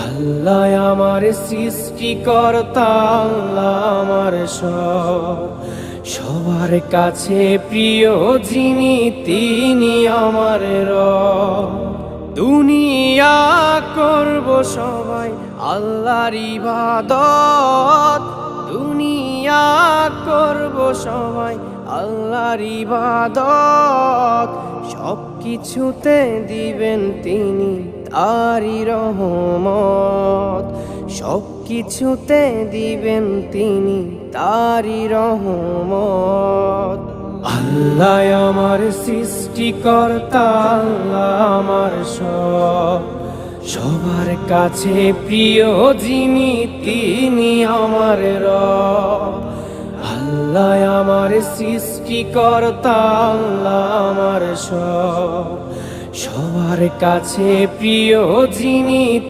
আল্লাহ আমার সৃষ্টিকর্তা, আল্লাহ আমার সব, সবার কাছে প্রিয় যিনি তিনি আমার রব। দুনিয়া করব সবাই আল্লাহর ইবাদত, দুনিয়া করব সবাই আল্লাহর ইবাদত, সব কিছুতে দিবেন তিনি তারি রহমত, সব কিছুতে দিবেন তিনি তারি রহমত। আল্লাহ আমার সৃষ্টিকর্তা, আল্লাহ আমার সব, সবার কাছে প্রিয় যিনি তিনি আমার রব। আল্লাহ আমার সৃষ্টিকর্তা, আল্লাহ আমার সব, সবার কাছে প্রিয় যিনি